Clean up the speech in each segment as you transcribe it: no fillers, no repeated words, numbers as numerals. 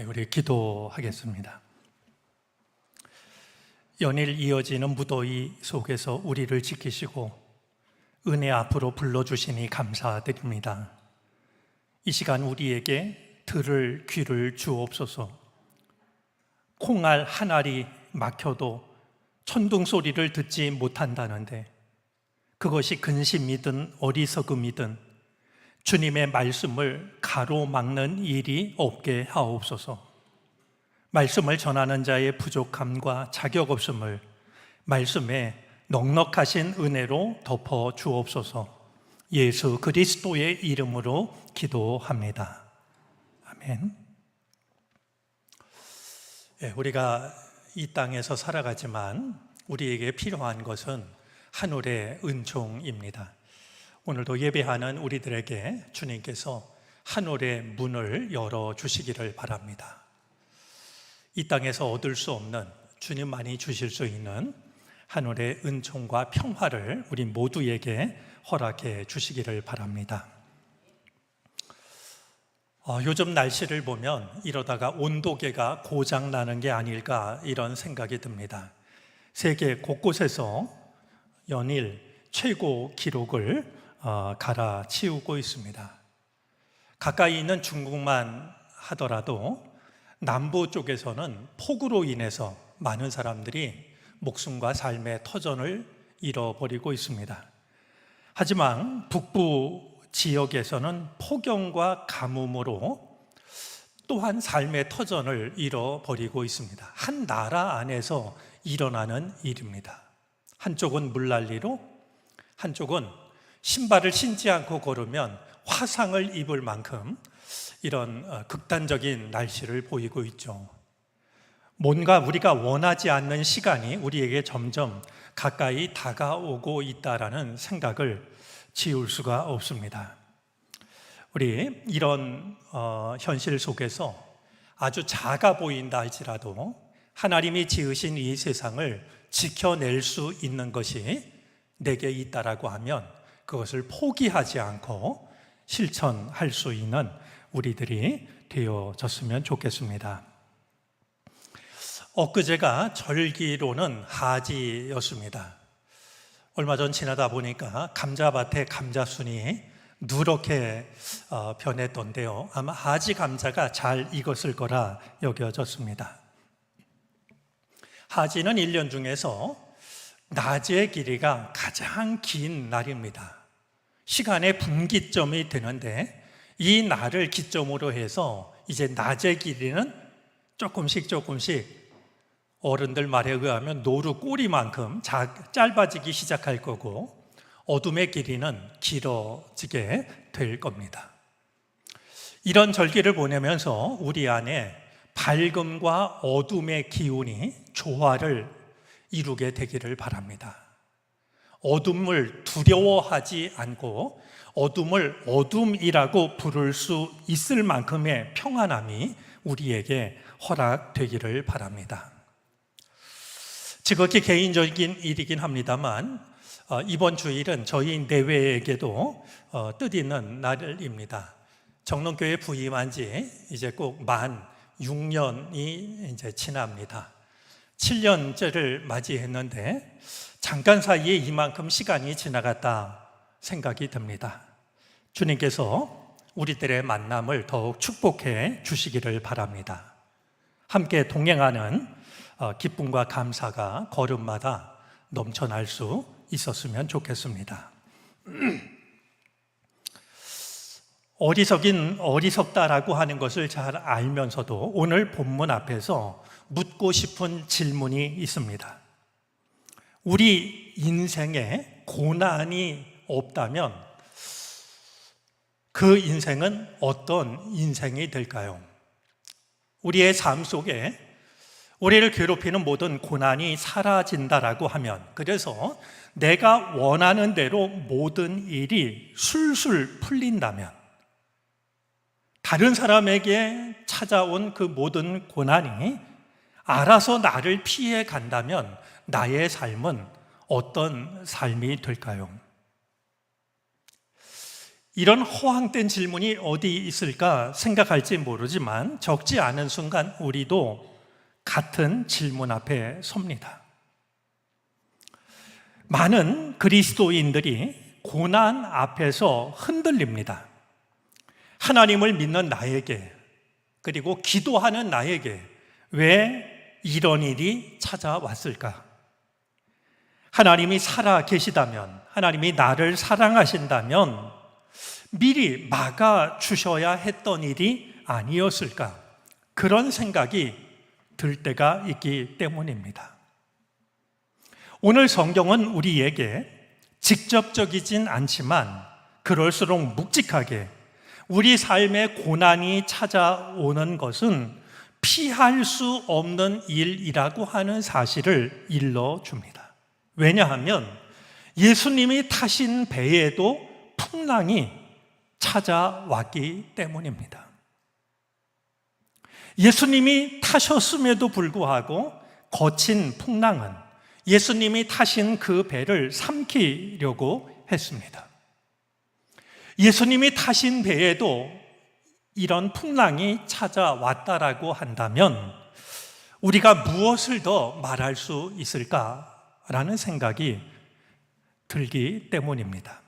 우리 기도하겠습니다. 연일 이어지는 무더위 속에서 우리를 지키시고 은혜 앞으로 불러주시니 감사드립니다. 이 시간 우리에게 들을 귀를 주옵소서. 콩알 한 알이 막혀도 천둥 소리를 듣지 못한다는데 그것이 근심이든 어리석음이든 주님의 말씀을 가로막는 일이 없게 하옵소서. 말씀을 전하는 자의 부족함과 자격 없음을 말씀에 넉넉하신 은혜로 덮어 주옵소서. 예수 그리스도의 이름으로 기도합니다. 아멘. 우리가 이 땅에서 살아가지만 우리에게 필요한 것은 하늘의 은총입니다. 오늘도 예배하는 우리들에게 주님께서 하늘의 문을 열어주시기를 바랍니다. 이 땅에서 얻을 수 없는 주님만이 주실 수 있는 하늘의 은총과 평화를 우리 모두에게 허락해 주시기를 바랍니다. 요즘 날씨를 보면 이러다가 온도계가 고장나는 게 아닐까 이런 생각이 듭니다. 세계 곳곳에서 연일 최고 기록을 갈아치우고 있습니다. 가까이 있는 중국만 하더라도 남부 쪽에서는 폭우로 인해서 많은 사람들이 목숨과 삶의 터전을 잃어버리고 있습니다. 하지만 북부 지역에서는 폭염과 가뭄으로 또한 삶의 터전을 잃어버리고 있습니다. 한 나라 안에서 일어나는 일입니다. 한쪽은 물난리로, 한쪽은 신발을 신지 않고 걸으면 화상을 입을 만큼 이런 극단적인 날씨를 보이고 있죠. 뭔가 우리가 원하지 않는 시간이 우리에게 점점 가까이 다가오고 있다라는 생각을 지울 수가 없습니다. 우리 이런 현실 속에서 아주 작아 보인다 할지라도 하나님이 지으신 이 세상을 지켜낼 수 있는 것이 내게 있다라고 하면 그것을 포기하지 않고 실천할 수 있는 우리들이 되어졌으면 좋겠습니다. 엊그제가 절기로는 하지였습니다. 얼마 전 지나다 보니까 감자밭에 감자순이 누렇게 변했던데요. 아마 하지 감자가 잘 익었을 거라 여겨졌습니다. 하지는 1년 중에서 낮의 길이가 가장 긴 날입니다. 시간의 분기점이 되는데 이 날을 기점으로 해서 이제 낮의 길이는 조금씩 어른들 말에 의하면 노루 꼬리만큼 짧아지기 시작할 거고 어둠의 길이는 길어지게 될 겁니다. 이런 절기를 보내면서 우리 안에 밝음과 어둠의 기운이 조화를 이루게 되기를 바랍니다. 어둠을 두려워하지 않고 어둠을 어둠이라고 부를 수 있을 만큼의 평안함이 우리에게 허락되기를 바랍니다. 지극히 개인적인 일이긴 합니다만 이번 주일은 저희 내외에게도 뜻있는 날입니다. 정론교회 부임한 지 이제 꼭 만 6년이 이제 지납니다. 7년째를 맞이했는데 잠깐 사이에 이만큼 시간이 지나갔다 생각이 듭니다. 주님께서 우리들의 만남을 더욱 축복해 주시기를 바랍니다. 함께 동행하는 기쁨과 감사가 걸음마다 넘쳐날 수 있었으면 좋겠습니다. 어리석다라고 하는 것을 잘 알면서도 오늘 본문 앞에서 묻고 싶은 질문이 있습니다. 우리 인생에 고난이 없다면 그 인생은 어떤 인생이 될까요? 우리의 삶 속에 우리를 괴롭히는 모든 고난이 사라진다라고 하면, 그래서 내가 원하는 대로 모든 일이 술술 풀린다면, 다른 사람에게 찾아온 그 모든 고난이 알아서 나를 피해 간다면 나의 삶은 어떤 삶이 될까요? 이런 허황된 질문이 어디 있을까 생각할지 모르지만 적지 않은 순간 우리도 같은 질문 앞에 섭니다. 많은 그리스도인들이 고난 앞에서 흔들립니다. 하나님을 믿는 나에게, 그리고 기도하는 나에게 왜 이런 일이 찾아왔을까? 하나님이 살아 계시다면, 하나님이 나를 사랑하신다면 미리 막아 주셔야 했던 일이 아니었을까? 그런 생각이 들 때가 있기 때문입니다. 오늘 성경은 우리에게 직접적이진 않지만 그럴수록 묵직하게 우리 삶에 고난이 찾아오는 것은 피할 수 없는 일이라고 하는 사실을 일러줍니다. 왜냐하면 예수님이 타신 배에도 풍랑이 찾아왔기 때문입니다. 예수님이 타셨음에도 불구하고 거친 풍랑은 예수님이 타신 그 배를 삼키려고 했습니다. 예수님이 타신 배에도 이런 풍랑이 찾아왔다라고 한다면 우리가 무엇을 더 말할 수 있을까라는 생각이 들기 때문입니다.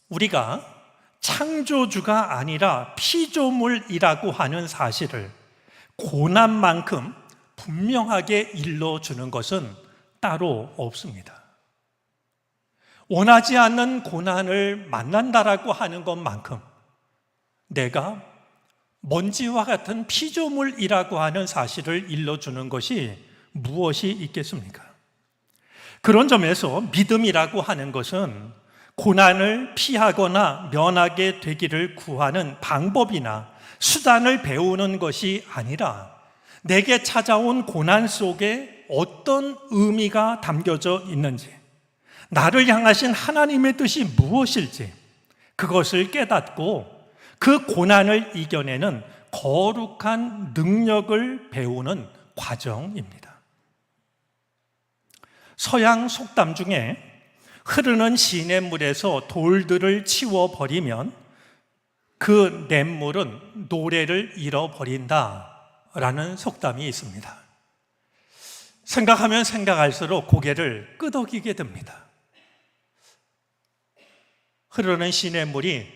우리가 창조주가 아니라 피조물이라고 하는 사실을 고난만큼 분명하게 일러주는 것은 따로 없습니다. 원하지 않는 고난을 만난다라고 하는 것만큼 내가 먼지와 같은 피조물이라고 하는 사실을 일러주는 것이 무엇이 있겠습니까? 그런 점에서 믿음이라고 하는 것은 고난을 피하거나 면하게 되기를 구하는 방법이나 수단을 배우는 것이 아니라 내게 찾아온 고난 속에 어떤 의미가 담겨져 있는지, 나를 향하신 하나님의 뜻이 무엇일지 그것을 깨닫고 그 고난을 이겨내는 거룩한 능력을 배우는 과정입니다. 서양 속담 중에 흐르는 시냇물에서 돌들을 치워버리면 그 냇물은 노래를 잃어버린다라는 속담이 있습니다. 생각하면 생각할수록 고개를 끄덕이게 됩니다. 흐르는 시냇물이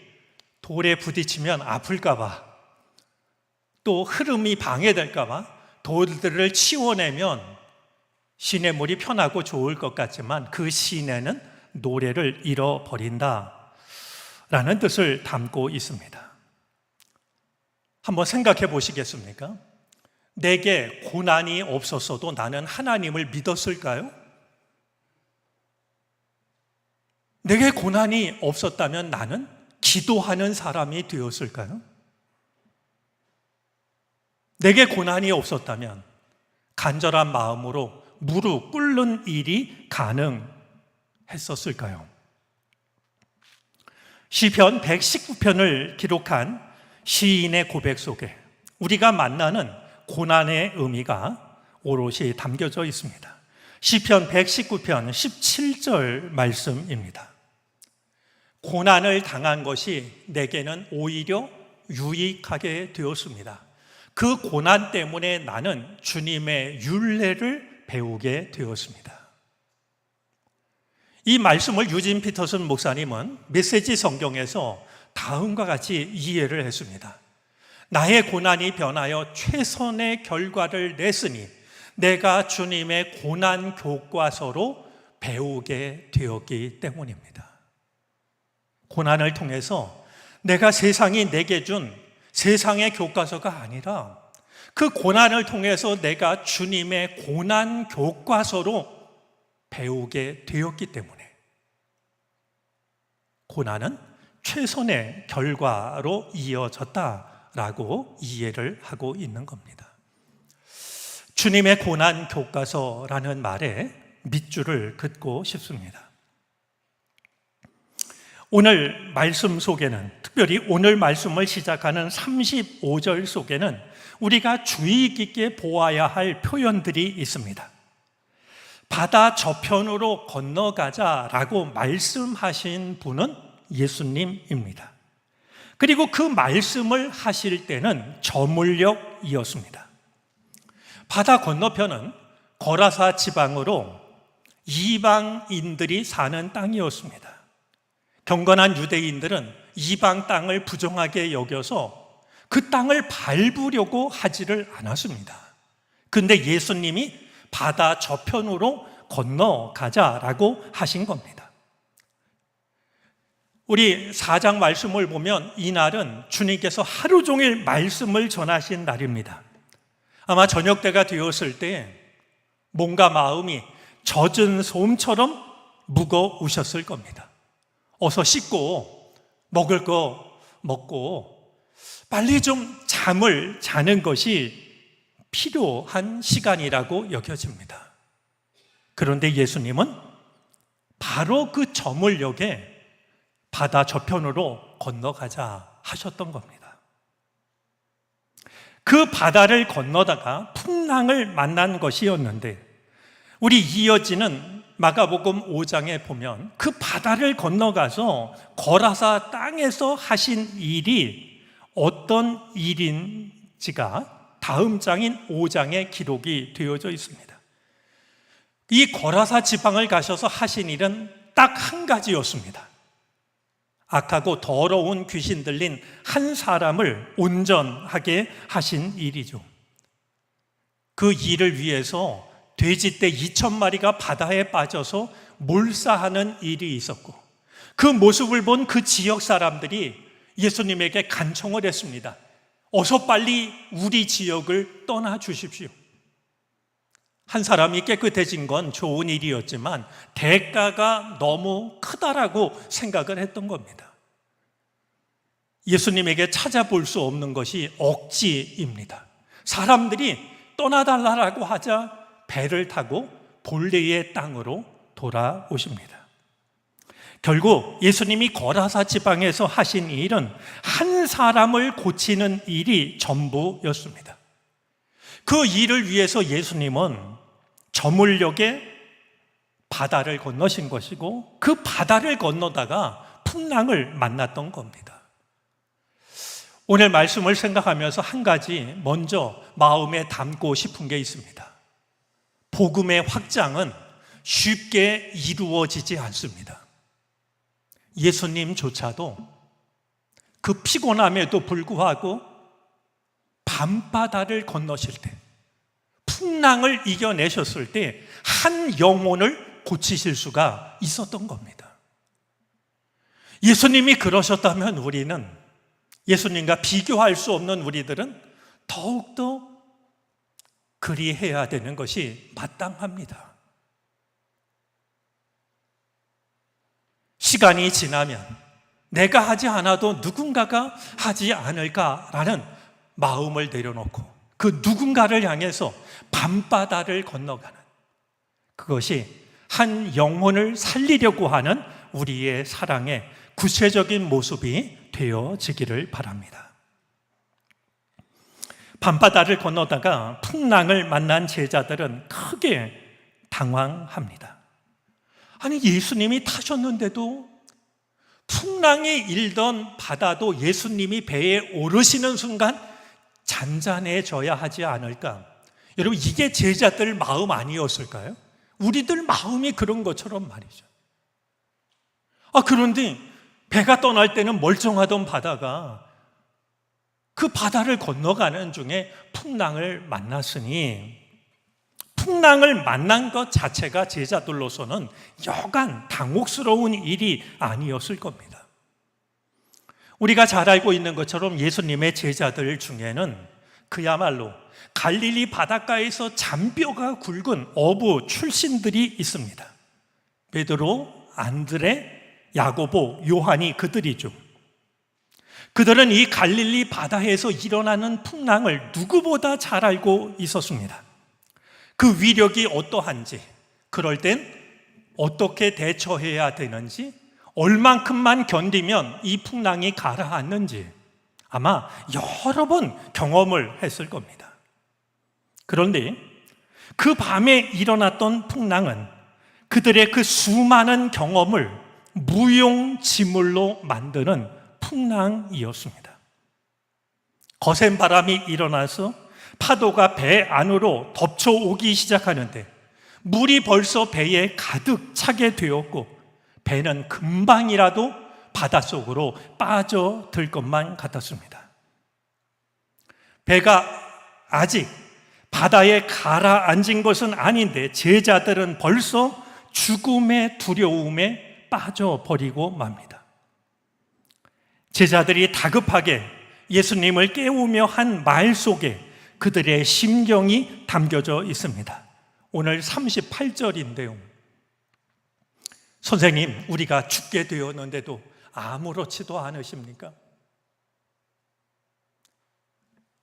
돌에 부딪히면 아플까봐, 또 흐름이 방해될까봐 돌들을 치워내면 시냇물이 편하고 좋을 것 같지만 그 시내는 노래를 잃어버린다라는 뜻을 담고 있습니다. 한번 생각해 보시겠습니까? 내게 고난이 없었어도 나는 하나님을 믿었을까요? 내게 고난이 없었다면 나는 기도하는 사람이 되었을까요? 내게 고난이 없었다면 간절한 마음으로 무릎 꿇는 일이 가능했었을까요? 시편 119편을 기록한 시인의 고백 속에 우리가 만나는 고난의 의미가 오롯이 담겨져 있습니다. 시편 119편 17절 말씀입니다. 고난을 당한 것이 내게는 오히려 유익하게 되었습니다. 그 고난 때문에 나는 주님의 율례를 배우게 되었습니다. 이 말씀을 유진 피터슨 목사님은 메시지 성경에서 다음과 같이 이해를 했습니다. 나의 고난이 변하여 최선의 결과를 냈으니 내가 주님의 고난 교과서로 배우게 되었기 때문입니다. 고난을 통해서 내가 세상이 내게 준 세상의 교과서가 아니라 그 고난을 통해서 내가 주님의 고난 교과서로 배우게 되었기 때문에 고난은 최선의 결과로 이어졌다라고 이해를 하고 있는 겁니다. 주님의 고난 교과서라는 말에 밑줄을 긋고 싶습니다. 오늘 말씀 속에는, 특별히 오늘 말씀을 시작하는 35절 속에는 우리가 주의 깊게 보아야 할 표현들이 있습니다. 바다 저편으로 건너가자라고 말씀하신 분은 예수님입니다. 그리고 그 말씀을 하실 때는 저물녘이었습니다. 바다 건너편은 거라사 지방으로 이방인들이 사는 땅이었습니다. 경건한 유대인들은 이방 땅을 부정하게 여겨서 그 땅을 밟으려고 하지를 않았습니다. 근데 예수님이 바다 저편으로 건너가자라고 하신 겁니다. 우리 4장 말씀을 보면 이날은 주님께서 하루 종일 말씀을 전하신 날입니다. 아마 저녁 때가 되었을 때 몸과 마음이 젖은 솜처럼 무거우셨을 겁니다. 어서 씻고 먹을 거 먹고 빨리 좀 잠을 자는 것이 필요한 시간이라고 여겨집니다. 그런데 예수님은 바로 그 저물녘에 바다 저편으로 건너가자 하셨던 겁니다. 그 바다를 건너다가 풍랑을 만난 것이었는데 우리 이어지는 마가복음 5장에 보면 그 바다를 건너가서 거라사 땅에서 하신 일이 어떤 일인지가 다음 장인 5장에 기록이 되어져 있습니다. 이 거라사 지방을 가셔서 하신 일은 딱 한 가지였습니다. 악하고 더러운 귀신 들린 한 사람을 온전하게 하신 일이죠. 그 일을 위해서 돼지떼 2,000마리가 바다에 빠져서 몰사하는 일이 있었고 그 모습을 본 그 지역 사람들이 예수님에게 간청을 했습니다. 어서 빨리 우리 지역을 떠나 주십시오. 한 사람이 깨끗해진 건 좋은 일이었지만 대가가 너무 크다라고 생각을 했던 겁니다. 예수님에게 찾아볼 수 없는 것이 억지입니다. 사람들이 떠나달라고 하자 배를 타고 본래의 땅으로 돌아오십니다. 결국 예수님이 거라사 지방에서 하신 일은 한 사람을 고치는 일이 전부였습니다. 그 일을 위해서 예수님은 저물녘에 바다를 건너신 것이고 그 바다를 건너다가 풍랑을 만났던 겁니다. 오늘 말씀을 생각하면서 한 가지 먼저 마음에 담고 싶은 게 있습니다. 복음의 확장은 쉽게 이루어지지 않습니다. 예수님조차도 그 피곤함에도 불구하고 밤바다를 건너실 때 풍랑을 이겨내셨을 때 한 영혼을 고치실 수가 있었던 겁니다. 예수님이 그러셨다면 우리는 예수님과 비교할 수 없는 우리들은 더욱더 그리해야 되는 것이 마땅합니다. 시간이 지나면 내가 하지 않아도 누군가가 하지 않을까라는 마음을 내려놓고 그 누군가를 향해서 밤바다를 건너가는 그것이 한 영혼을 살리려고 하는 우리의 사랑의 구체적인 모습이 되어지기를 바랍니다. 밤바다를 건너다가 풍랑을 만난 제자들은 크게 당황합니다. 아니 예수님이 타셨는데도 풍랑이 일던 바다도 예수님이 배에 오르시는 순간 잔잔해져야 하지 않을까? 여러분 이게 제자들 마음 아니었을까요? 우리들 마음이 그런 것처럼 말이죠. 그런데 배가 떠날 때는 멀쩡하던 바다가 그 바다를 건너가는 중에 풍랑을 만났으니 풍랑을 만난 것 자체가 제자들로서는 여간 당혹스러운 일이 아니었을 겁니다. 우리가 잘 알고 있는 것처럼 예수님의 제자들 중에는 그야말로 갈릴리 바닷가에서 잔뼈가 굵은 어부 출신들이 있습니다. 베드로, 안드레, 야고보, 요한이 그들이죠. 그들은 이 갈릴리 바다에서 일어나는 풍랑을 누구보다 잘 알고 있었습니다. 그 위력이 어떠한지, 그럴 땐 어떻게 대처해야 되는지, 얼만큼만 견디면 이 풍랑이 가라앉는지 아마 여러 번 경험을 했을 겁니다. 그런데 그 밤에 일어났던 풍랑은 그들의 그 수많은 경험을 무용지물로 만드는 풍랑이었습니다. 거센 바람이 일어나서 파도가 배 안으로 덮쳐오기 시작하는데 물이 벌써 배에 가득 차게 되었고 배는 금방이라도 바닷속으로 빠져들 것만 같았습니다. 배가 아직 바다에 가라앉은 것은 아닌데 제자들은 벌써 죽음의 두려움에 빠져버리고 맙니다. 제자들이 다급하게 예수님을 깨우며 한 말 속에 그들의 심경이 담겨져 있습니다. 오늘 38절인데요. 선생님, 우리가 죽게 되었는데도 아무렇지도 않으십니까?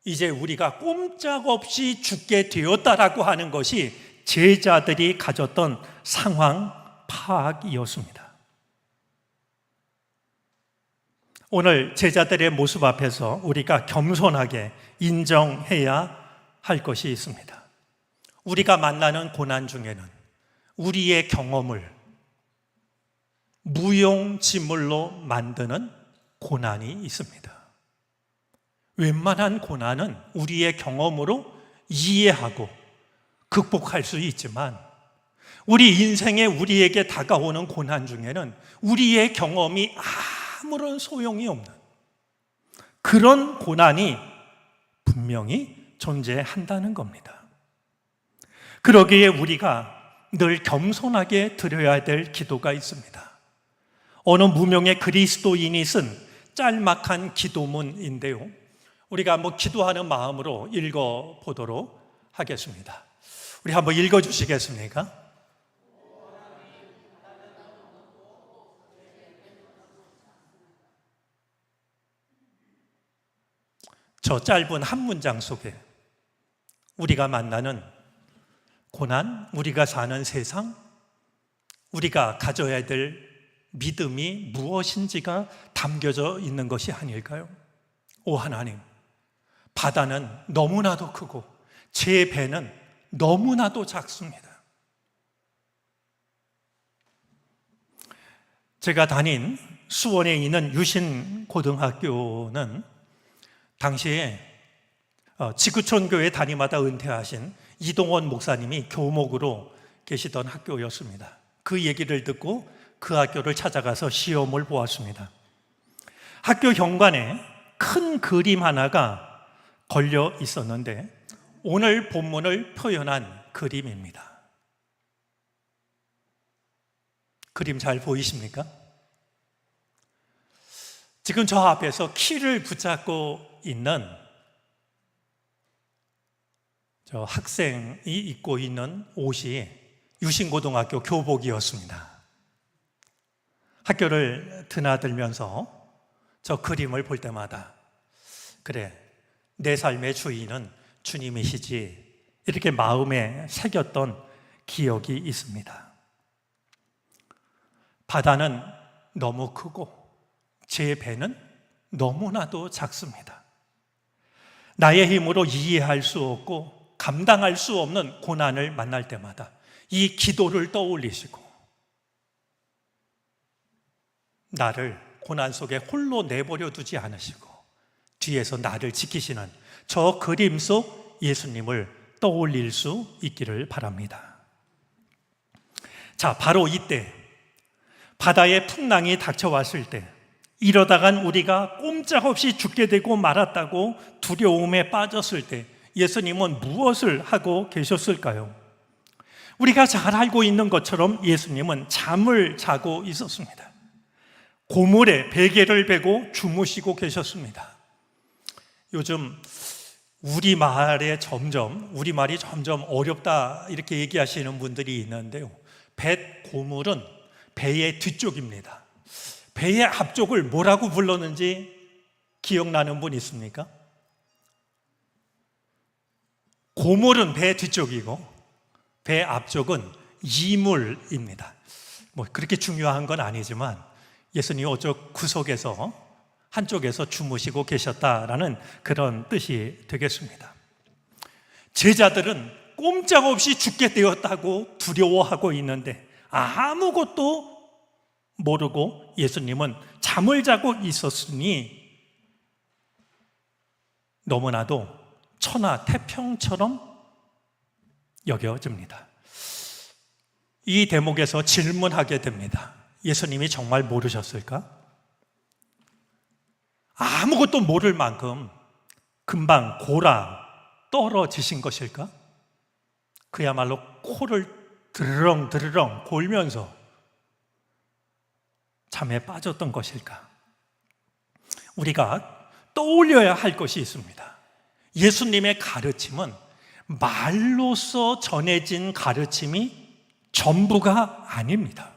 이제 우리가 꼼짝없이 죽게 되었다라고 하는 것이 제자들이 가졌던 상황 파악이었습니다. 오늘 제자들의 모습 앞에서 우리가 겸손하게 인정해야 할 것이 있습니다. 우리가 만나는 고난 중에는 우리의 경험을 무용지물로 만드는 고난이 있습니다. 웬만한 고난은 우리의 경험으로 이해하고 극복할 수 있지만 우리 인생에 우리에게 다가오는 고난 중에는 우리의 경험이 아무런 소용이 없는 그런 고난이 분명히 존재한다는 겁니다. 그러기에 우리가 늘 겸손하게 드려야 될 기도가 있습니다. 어느 무명의 그리스도인이 쓴 짤막한 기도문인데요. 우리가 한번 기도하는 마음으로 읽어보도록 하겠습니다. 우리 한번 읽어주시겠습니까? 저 짧은 한 문장 속에 우리가 만나는 고난, 우리가 사는 세상, 우리가 가져야 될 믿음이 무엇인지가 담겨져 있는 것이 아닐까요? 오 하나님, 바다는 너무나도 크고 제 배는 너무나도 작습니다. 제가 다닌 수원에 있는 유신고등학교는 당시에 지구촌 교회 담임하다 은퇴하신 이동원 목사님이 교목으로 계시던 학교였습니다. 그 얘기를 듣고 그 학교를 찾아가서 시험을 보았습니다. 학교 현관에 큰 그림 하나가 걸려 있었는데 오늘 본문을 표현한 그림입니다. 그림 잘 보이십니까? 지금 저 앞에서 키를 붙잡고 있는 저 학생이 입고 있는 옷이 유신고등학교 교복이었습니다. 학교를 드나들면서 저 그림을 볼 때마다 그래, 내 삶의 주인은 주님이시지 이렇게 마음에 새겼던 기억이 있습니다. 바다는 너무 크고 제 배는 너무나도 작습니다. 나의 힘으로 이해할 수 없고 감당할 수 없는 고난을 만날 때마다 이 기도를 떠올리시고 나를 고난 속에 홀로 내버려 두지 않으시고 뒤에서 나를 지키시는 저 그림 속 예수님을 떠올릴 수 있기를 바랍니다. 자, 바로 이때 바다의 풍랑이 닥쳐왔을 때 이러다간 우리가 꼼짝없이 죽게 되고 말았다고 두려움에 빠졌을 때 예수님은 무엇을 하고 계셨을까요? 우리가 잘 알고 있는 것처럼 예수님은 잠을 자고 있었습니다. 고물에 베개를 베고 주무시고 계셨습니다. 요즘 우리말이 점점 어렵다 이렇게 얘기하시는 분들이 있는데요. 고물은 배의 뒤쪽입니다. 배의 앞쪽을 뭐라고 불렀는지 기억나는 분 있습니까? 고물은 배 뒤쪽이고 배 앞쪽은 이물입니다. 그렇게 중요한 건 아니지만 예수님이 어쩌 구석에서 한쪽에서 주무시고 계셨다라는 그런 뜻이 되겠습니다. 제자들은 꼼짝없이 죽게 되었다고 두려워하고 있는데 아무것도 모르고 예수님은 잠을 자고 있었으니 너무나도 천하태평처럼 여겨집니다. 이 대목에서 질문하게 됩니다. 예수님이 정말 모르셨을까? 아무것도 모를 만큼 금방 골아 떨어지신 것일까? 그야말로 코를 드르렁 골면서 잠에 빠졌던 것일까? 우리가 떠올려야 할 것이 있습니다. 예수님의 가르침은 말로써 전해진 가르침이 전부가 아닙니다.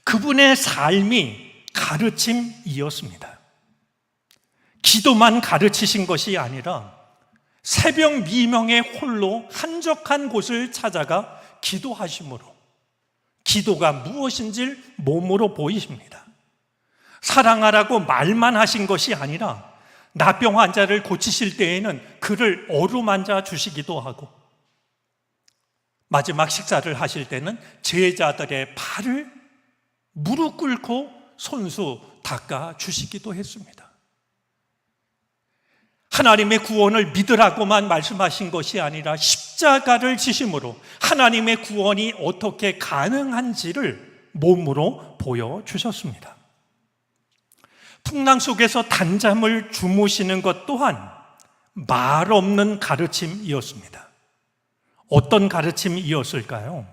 그분의 삶이 가르침이었습니다. 기도만 가르치신 것이 아니라 새벽 미명의 홀로 한적한 곳을 찾아가 기도하심으로 기도가 무엇인지를 몸으로 보이십니다. 사랑하라고 말만 하신 것이 아니라 나병 환자를 고치실 때에는 그를 어루만져 주시기도 하고 마지막 식사를 하실 때는 제자들의 발을 무릎 꿇고 손수 닦아 주시기도 했습니다. 하나님의 구원을 믿으라고만 말씀하신 것이 아니라 십자가를 지심으로 하나님의 구원이 어떻게 가능한지를 몸으로 보여주셨습니다. 풍랑 속에서 단잠을 주무시는 것 또한 말 없는 가르침이었습니다. 어떤 가르침이었을까요?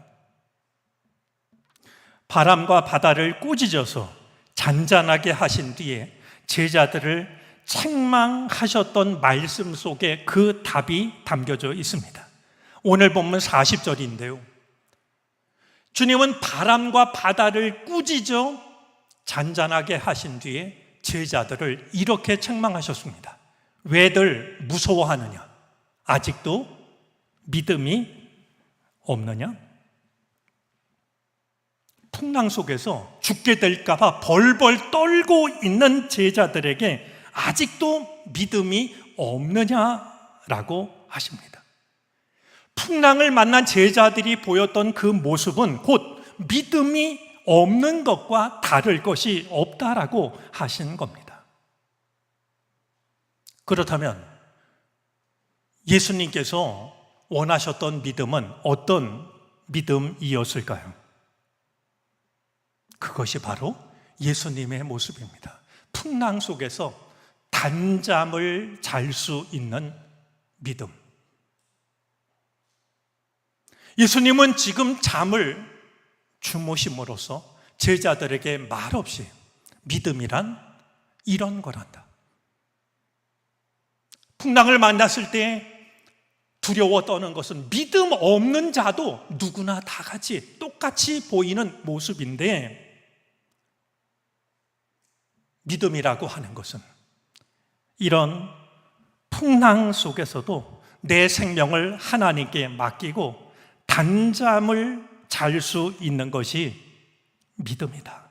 바람과 바다를 꾸짖어서 잔잔하게 하신 뒤에 제자들을 책망하셨던 말씀 속에 그 답이 담겨져 있습니다. 오늘 본문 40절인데요. 주님은 바람과 바다를 꾸짖어 잔잔하게 하신 뒤에 제자들을 이렇게 책망하셨습니다. 왜들 무서워하느냐? 아직도 믿음이 없느냐? 풍랑 속에서 죽게 될까 봐 벌벌 떨고 있는 제자들에게 아직도 믿음이 없느냐라고 하십니다. 풍랑을 만난 제자들이 보였던 그 모습은 곧 믿음이 없는 것과 다를 것이 없다라고 하신 겁니다. 그렇다면 예수님께서 원하셨던 믿음은 어떤 믿음이었을까요? 그것이 바로 예수님의 모습입니다. 풍랑 속에서 단잠을 잘 수 있는 믿음. 예수님은 지금 잠을 주무심으로써 제자들에게 말없이 믿음이란 이런 거란다. 풍랑을 만났을 때 두려워 떠는 것은 믿음 없는 자도 누구나 다 같이 똑같이 보이는 모습인데 믿음이라고 하는 것은 이런 풍랑 속에서도 내 생명을 하나님께 맡기고 단잠을 잘 수 있는 것이 믿음이다.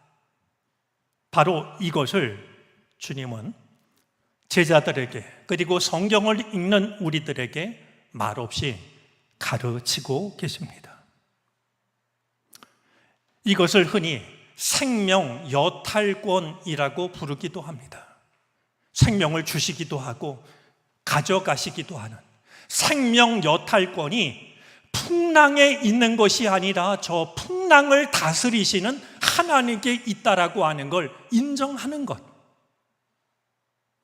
바로 이것을 주님은 제자들에게 그리고 성경을 읽는 우리들에게 말없이 가르치고 계십니다. 이것을 흔히 생명 여탈권이라고 부르기도 합니다. 생명을 주시기도 하고 가져가시기도 하는 생명 여탈권이 풍랑에 있는 것이 아니라 저 풍랑을 다스리시는 하나님께 있다라고 하는 걸 인정하는 것.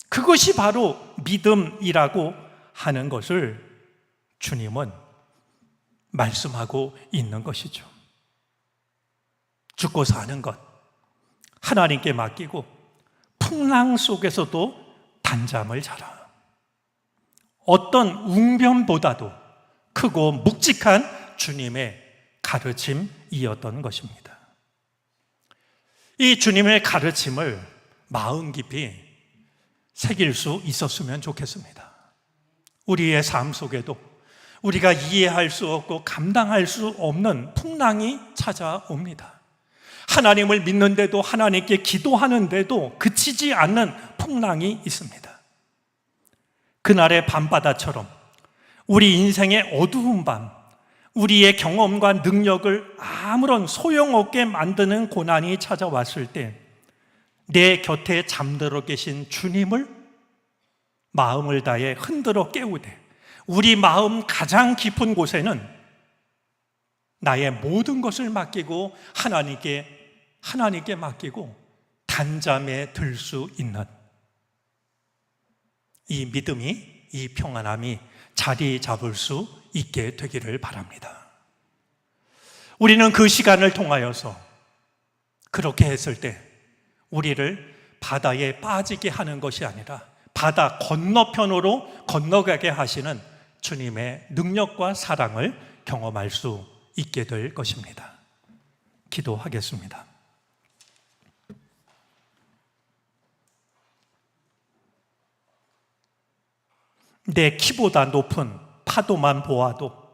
그것이 바로 믿음이라고 하는 것을 주님은 말씀하고 있는 것이죠. 죽고 사는 것, 하나님께 맡기고 풍랑 속에서도 단잠을 자라. 어떤 웅변보다도 크고 묵직한 주님의 가르침이었던 것입니다. 이 주님의 가르침을 마음 깊이 새길 수 있었으면 좋겠습니다. 우리의 삶 속에도 우리가 이해할 수 없고 감당할 수 없는 풍랑이 찾아옵니다. 하나님을 믿는데도 하나님께 기도하는데도 그치지 않는 풍랑이 있습니다. 그날의 밤바다처럼 우리 인생의 어두운 밤, 우리의 경험과 능력을 아무런 소용없게 만드는 고난이 찾아왔을 때 내 곁에 잠들어 계신 주님을 마음을 다해 흔들어 깨우되 우리 마음 가장 깊은 곳에는 나의 모든 것을 맡기고 하나님께 맡기고 단잠에 들 수 있는 이 믿음이, 이 평안함이 자리 잡을 수 있게 되기를 바랍니다. 우리는 그 시간을 통하여서 그렇게 했을 때 우리를 바다에 빠지게 하는 것이 아니라 바다 건너편으로 건너가게 하시는 주님의 능력과 사랑을 경험할 수 있게 될 것입니다. 기도하겠습니다. 내 키보다 높은 파도만 보아도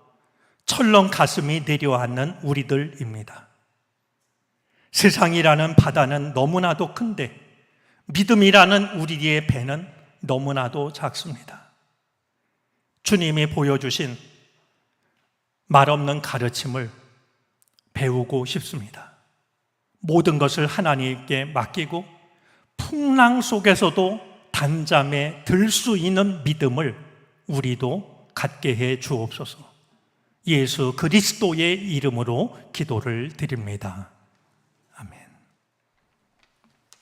철렁 가슴이 내려앉는 우리들입니다. 세상이라는 바다는 너무나도 큰데 믿음이라는 우리의 배는 너무나도 작습니다. 주님이 보여주신 말없는 가르침을 배우고 싶습니다. 모든 것을 하나님께 맡기고 풍랑 속에서도 단잠에 들 수 있는 믿음을 우리도 갖게 해 주옵소서. 예수 그리스도의 이름으로 기도를 드립니다.